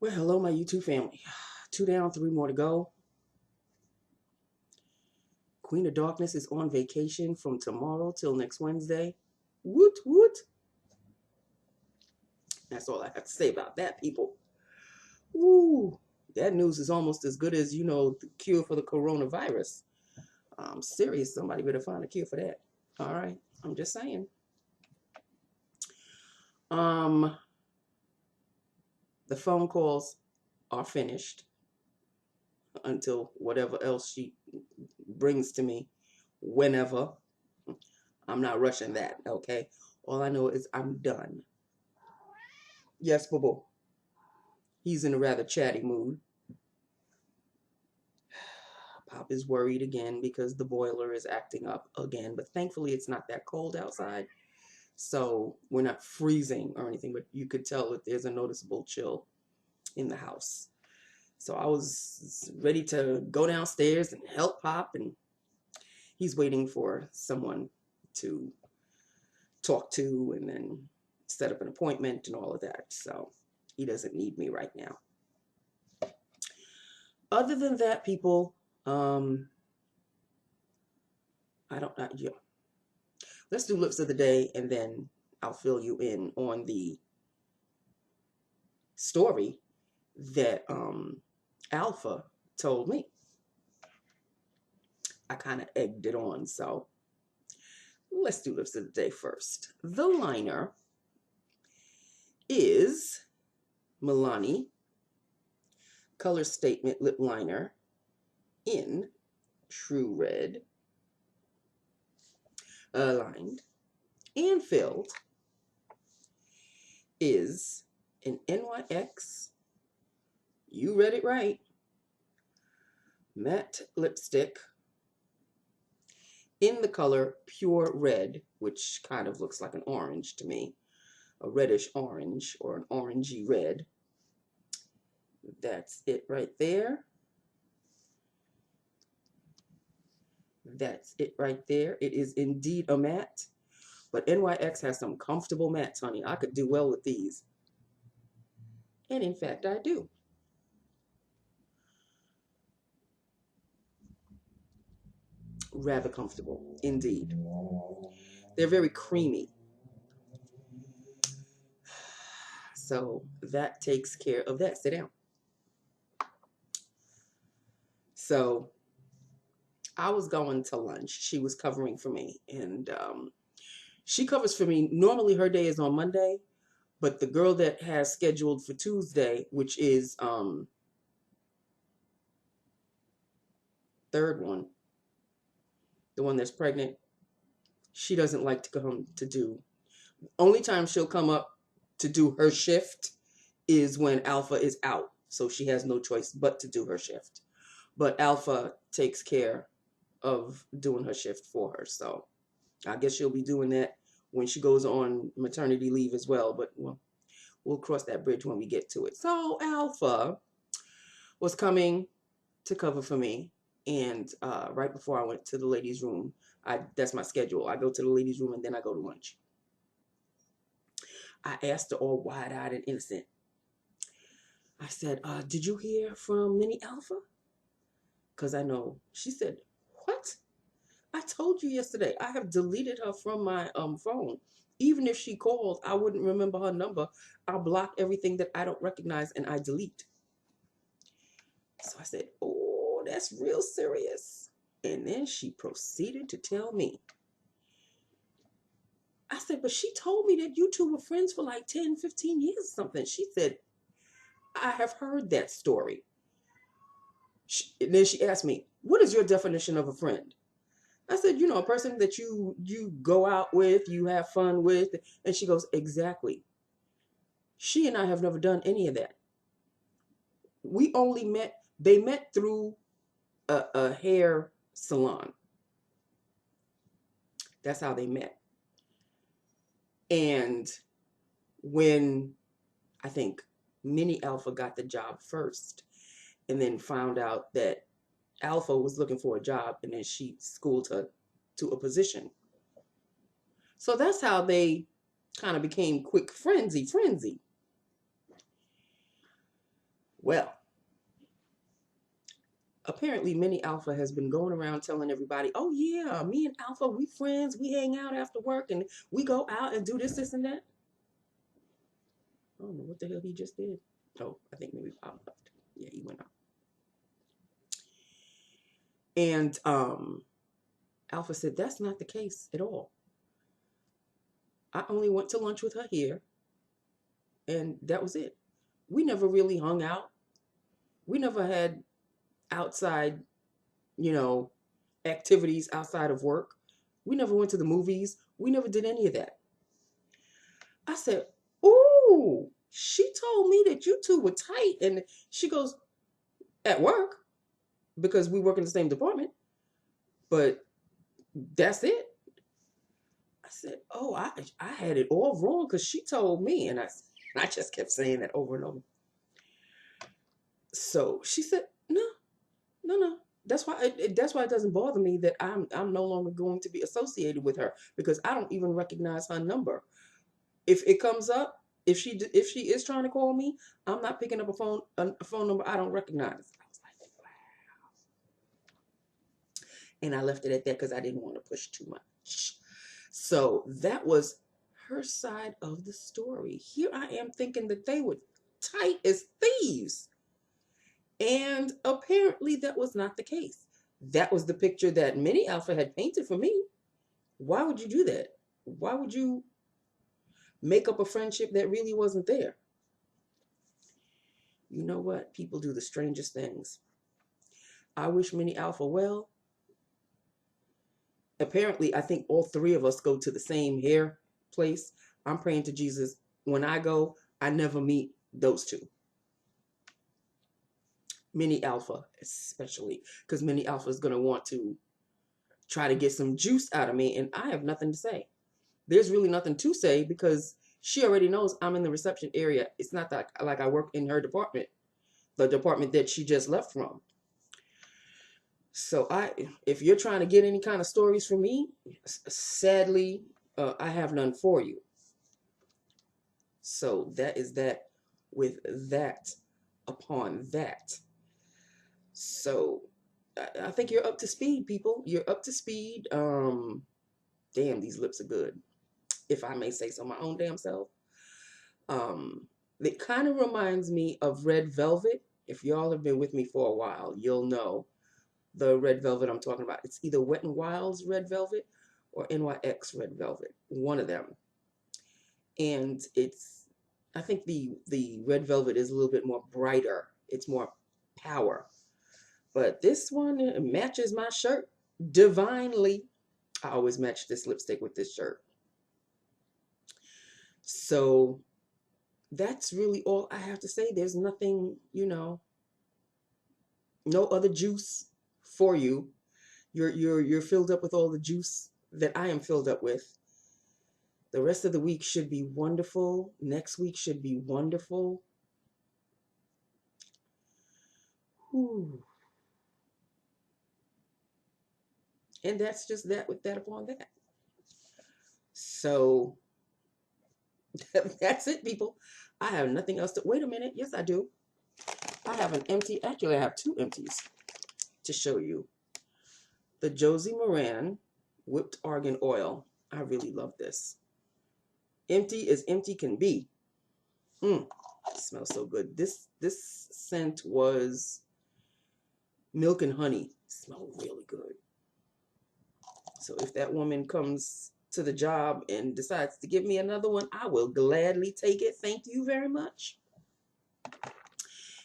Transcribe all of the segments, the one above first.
Well, hello, my YouTube family. 2 down, 3 more to go. Queen of Darkness is on vacation from tomorrow till next Wednesday. Woot, woot. That's all I have to say about that, people. Woo. That news is almost as good as, the cure for the coronavirus. I'm serious. Somebody better find a cure for that. All right. I'm just saying. The phone calls are finished until whatever else she brings to me whenever. I'm not rushing that, okay? All I know is I'm done. Yes, Boo. He's in a rather chatty mood. Pop is worried again because the boiler is acting up again, but thankfully it's not that cold outside. So we're not freezing or anything, but you could tell that there's a noticeable chill in the house. So I was ready to go downstairs and help Pop, and he's waiting for someone to talk to and then set up an appointment and all of that. So he doesn't need me right now. Other than that, people, yeah. Let's do lips of the day, and then I'll fill you in on the story that Alpha told me. I kind of egged it on, so let's do lips of the day first. The liner is Milani Color Statement Lip Liner in True Red, lined and filled is an NYX, you read it right, matte lipstick in the color Pure Red, which kind of looks like an orange to me, a reddish orange or an orangey red. That's it right there. That's it right there. It is indeed a matte, but NYX has some comfortable mattes, honey. I could do well with these. And in fact, I do. Rather comfortable, indeed. They're very creamy. So that takes care of that. Sit down. So I was going to lunch. She was covering for me, and she covers for me. Normally her day is on Monday, but the girl that has scheduled for Tuesday, which is third one, the one that's pregnant, she doesn't like to come to do. Only time she'll come up to do her shift is when Alpha is out. So she has no choice but to do her shift. But Alpha takes care of doing her shift for her. So I guess she'll be doing that when she goes on maternity leave as well. But we'll cross that bridge when we get to it. So Alpha was coming to cover for me. And right before I went to the ladies' room, that's my schedule. I go to the ladies' room and then I go to lunch. I asked her all wide-eyed and innocent. I said, did you hear from Mini Alpha? Because I know. She said, what? I told you yesterday. I have deleted her from my phone. Even if she called, I wouldn't remember her number. I'll block everything that I don't recognize and I delete. So I said, oh, that's real serious. And then she proceeded to tell me. I said, but she told me that you two were friends for like 10, 15 years or something. She said, I have heard that story. And then she asked me, what is your definition of a friend? I said, a person that you go out with, you have fun with. And she goes, exactly. She and I have never done any of that. We only met, they met through a hair salon. That's how they met. And when I think Mini Alpha got the job first and then found out that Alpha was looking for a job, and then she schooled her to a position. So that's how they kind of became quick frenzy. Well, apparently Mini Alpha has been going around telling everybody, oh yeah, me and Alpha, we friends, we hang out after work and we go out and do this, this, and that. I don't know what the hell he just did. Oh, I think maybe Pop left. Yeah, he went out. And Alpha said, that's not the case at all. I only went to lunch with her here, and that was it. We never really hung out. We never had outside, you know, activities outside of work. We never went to the movies. We never did any of that. I said, ooh, she told me that you two were tight. And she goes, at work, because we work in the same department. But that's it. I said, oh, I had it all wrong because she told me. And I just kept saying that over and over. So she said, no. That's why it doesn't bother me that I'm no longer going to be associated with her, because I don't even recognize her number. If it comes up, if she is trying to call me, I'm not picking up a phone number I don't recognize. I was like, wow. And I left it at that because I didn't want to push too much. So that was her side of the story. Here I am thinking that they were tight as thieves. And apparently that was not the case. That was the picture that Mini Alpha had painted for me. Why would you do that? Why would you make up a friendship that really wasn't there? You know what? People do the strangest things. I wish Mini Alpha well. Apparently, I think all three of us go to the same hair place. I'm praying to Jesus. When I go, I never meet those two. Mini Alpha, especially, because Mini Alpha is going to want to try to get some juice out of me, and I have nothing to say. There's really nothing to say because she already knows I'm in the reception area. It's not that like I work in her department, the department that she just left from. So if you're trying to get any kind of stories from me, sadly, I have none for you. So that is that with that upon that. So I think you're up to speed, people. You're up to speed. Damn, these lips are good, if I may say so, my own damn self. It kind of reminds me of Red Velvet. If y'all have been with me for a while, you'll know the Red Velvet I'm talking about. It's either Wet n Wild's Red Velvet or NYX Red Velvet, one of them. And I think the Red Velvet is a little bit more brighter. It's more power. But this one matches my shirt divinely. I always match this lipstick with this shirt. So that's really all I have to say. There's nothing, no other juice for you. You're filled up with all the juice that I am filled up with. The rest of the week should be wonderful. Next week should be wonderful. Whew. And that's just that with that upon that. So that's it, people. I have nothing else to... Wait a minute. Yes, I do. I have an empty... Actually, I have two empties to show you. The Josie Moran Whipped Argan Oil. I really love this. Empty as empty can be. It smells so good. This scent was milk and honey. It smells really good. So if that woman comes to the job and decides to give me another one, I will gladly take it. Thank you very much.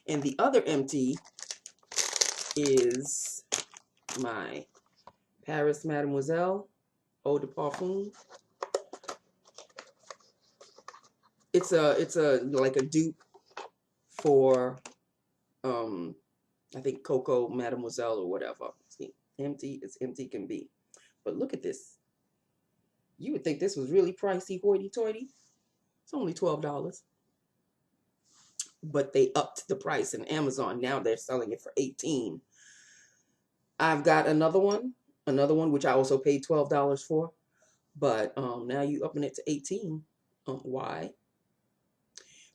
And the other empty is my Paris Mademoiselle Eau de Parfum. It's a like a dupe for I think Coco Mademoiselle or whatever. See, empty as empty can be. But look at this. You would think this was really pricey, hoity-toity. It's only $12. But they upped the price in Amazon. Now they're selling it for $18. I've got another one which I also paid $12 for. But now you upping it to $18. Why?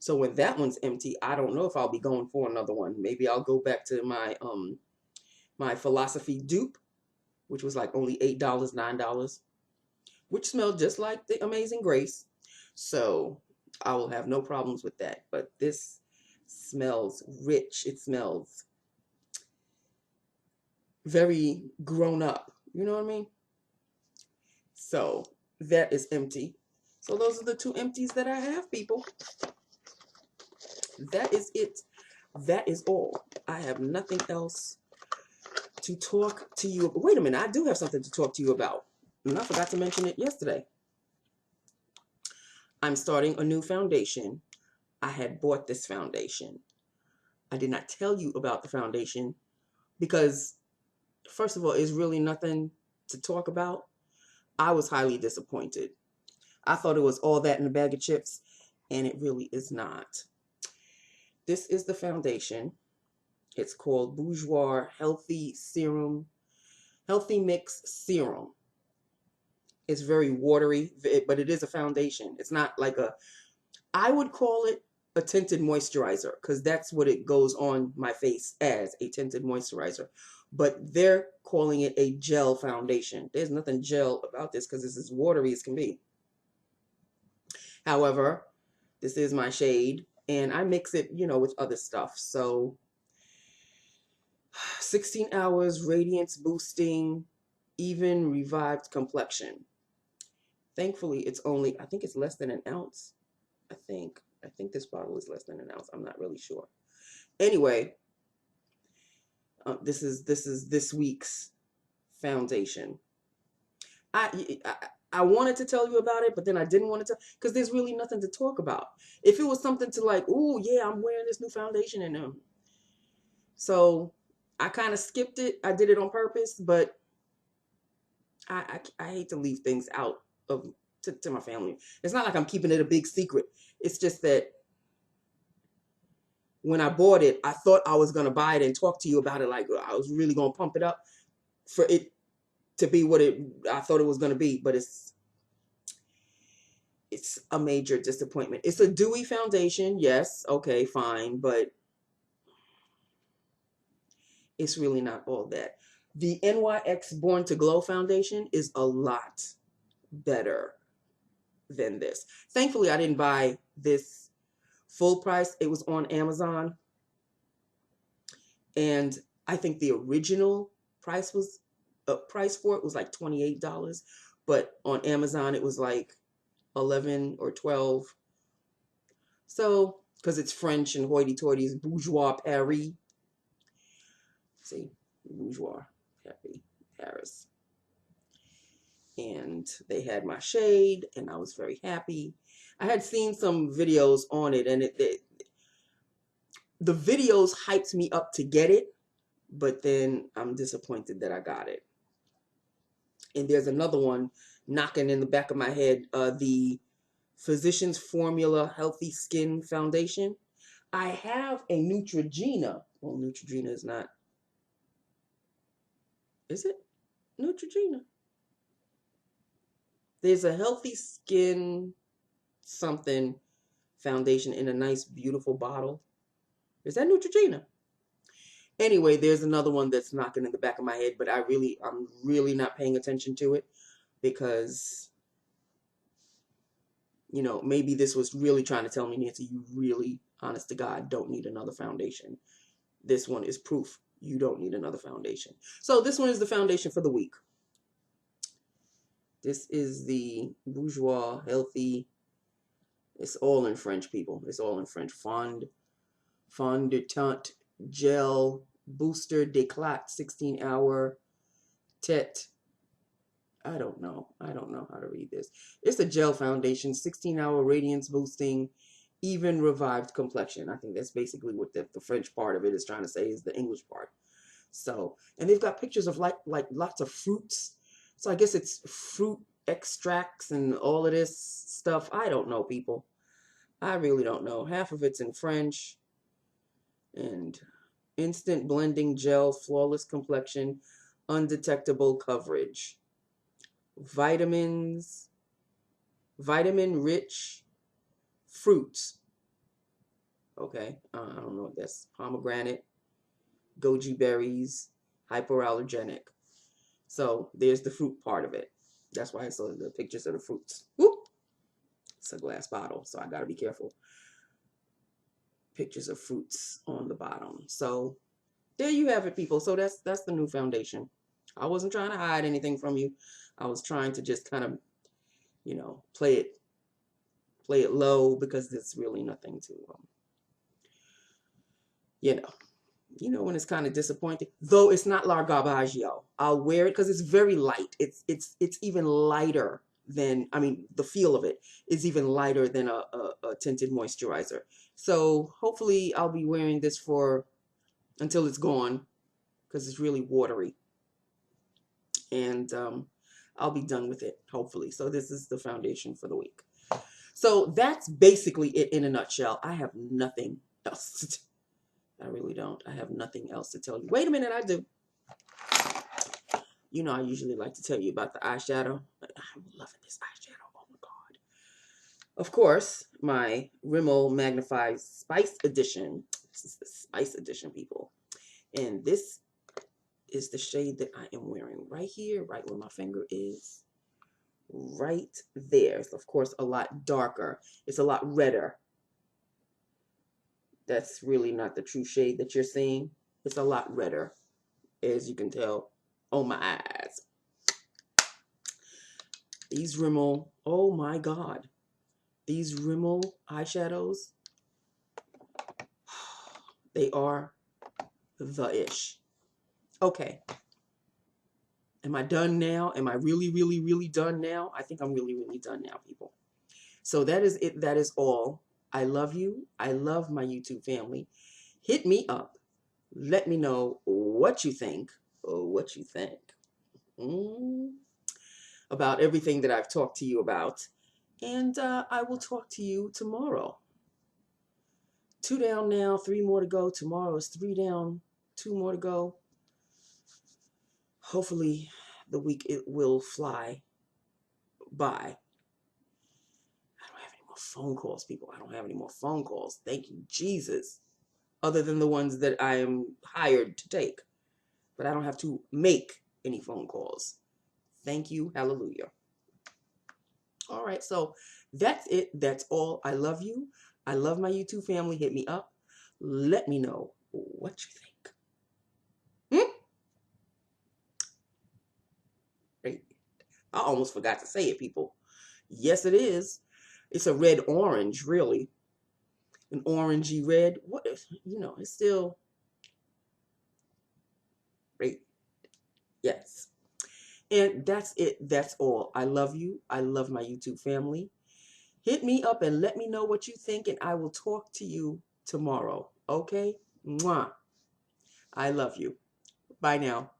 So when that one's empty, I don't know if I'll be going for another one. Maybe I'll go back to my my Philosophy dupe, which was like only $8, $9, which smelled just like the Amazing Grace. So I will have no problems with that. But this smells rich. It smells very grown up. You know what I mean? So that is empty. So those are the two empties that I have, people. That is it. That is all. I have nothing else to talk to you about. Wait a minute, I do have something to talk to you about. And I forgot to mention it yesterday. I'm starting a new foundation. I had bought this foundation. I did not tell you about the foundation because, first of all, it's really nothing to talk about. I was highly disappointed. I thought it was all that in a bag of chips, and it really is not. This is the foundation. It's called Bourjois Healthy Serum, Healthy Mix Serum. It's very watery, but it is a foundation. It's not like a, I would call it a tinted moisturizer because that's what it goes on my face as, a tinted moisturizer. But they're calling it a gel foundation. There's nothing gel about this because this is watery as can be. However, this is my shade and I mix it, you know, with other stuff. So 16 hours, radiance boosting, even revived complexion. Thankfully, it's only, I think it's less than an ounce. I think this bottle is less than an ounce. I'm not really sure. Anyway, this is this week's foundation. I wanted to tell you about it, but then I didn't want to tell because there's really nothing to talk about. If it was something to like, oh yeah, I'm wearing this new foundation and so I kind of skipped it. I did it on purpose, but I hate to leave things out of to my family. It's not like I'm keeping it a big secret. It's just that when I bought it, I thought I was going to buy it and talk to you about it. Like I was really going to pump it up for it to be what I thought it was going to be. But it's a major disappointment. It's a dewy foundation. Yes. Okay, fine. But it's really not all that. The NYX Born to Glow foundation is a lot better than this. Thankfully, I didn't buy this full price. It was on Amazon. And I think the original price for it was like $28. But on Amazon, it was like 11 or 12. So, because it's French and hoity-toity, it's Bourjois Paris. See, Bourjois Paris. And they had my shade, and I was very happy. I had seen some videos on it, and the videos hyped me up to get it, but then I'm disappointed that I got it. And there's another one knocking in the back of my head, the Physicians Formula Healthy Skin Foundation. I have a Neutrogena. Well, Neutrogena is not. Is it Neutrogena? There's a Healthy Skin something foundation in a nice, beautiful bottle. Is that Neutrogena? Anyway, there's another one that's knocking in the back of my head, but I'm really not paying attention to it because, you know, maybe this was really trying to tell me, Nancy, you really, honest to God, don't need another foundation. This one is proof you don't need another foundation. So this one is the foundation for the week. This is the Bourjois Healthy. It's all in French, people. It's all in French. Fond de teint gel booster d'éclat 16-hour tête. I don't know how to read this. It's a gel foundation, 16-hour radiance boosting, even revived complexion. I think that's basically what the French part of it is trying to say, is the English part. So, and they've got pictures of like lots of fruits. So I guess it's fruit extracts and all of this stuff. I don't know, people. I really don't know. Half of it's in French. And instant blending gel, flawless complexion, undetectable coverage. Vitamin rich fruits. Okay, I don't know what that's. Pomegranate, goji berries, hypoallergenic. So there's the fruit part of it. That's why I saw the pictures of the fruits. Whoop! It's a glass bottle, so I gotta be careful. Pictures of fruits on the bottom. So there you have it, people. So that's the new foundation. I wasn't trying to hide anything from you. I was trying to just kind of, you know, play it low, because there's really nothing to, you know, when it's kind of disappointing. Though it's not La Garbaggio. I'll wear it because it's very light. It's even lighter than, I mean, the feel of it is even lighter than a tinted moisturizer. So hopefully I'll be wearing this for until it's gone, because it's really watery. And I'll be done with it, hopefully. So this is the foundation for the week. So that's basically it in a nutshell. I have nothing else. I really don't. I have nothing else to tell you. Wait a minute, I do. You know, I usually like to tell you about the eyeshadow. I'm loving this eyeshadow. Oh my God. Of course, my Rimmel Magnif'Eyes Spice Edition. This is the Spice Edition, people. And this is the shade that I am wearing right here, right where my finger is. Right there. It's, of course, a lot darker. It's a lot redder. That's really not the true shade that you're seeing. It's a lot redder, as you can tell on my eyes. These Rimmel, oh my God. These Rimmel eyeshadows, they are the ish. Okay. Am I done now? Am I really, really, really done now? I think I'm really, really done now, people. So that is it. That is all. I love you. I love my YouTube family. Hit me up. Let me know what you think. About everything that I've talked to you about. And I will talk to you tomorrow. 2 down now, 3 more to go. Tomorrow is 3 down, 2 more to go. Hopefully the week it will fly by. I don't have any more phone calls, people. I don't have any more phone calls. Thank you, Jesus. Other than the ones that I am hired to take. But I don't have to make any phone calls. Thank you. Hallelujah. All right, so that's it. That's all. I love you. I love my YouTube family. Hit me up. Let me know what you think. Great. I almost forgot to say it, people. Yes, it is. It's a red-orange, really. An orangey red. What if, you know, it's still great. Yes. And that's it. That's all. I love you. I love my YouTube family. Hit me up and let me know what you think, and I will talk to you tomorrow. Okay? Mwah. I love you. Bye now.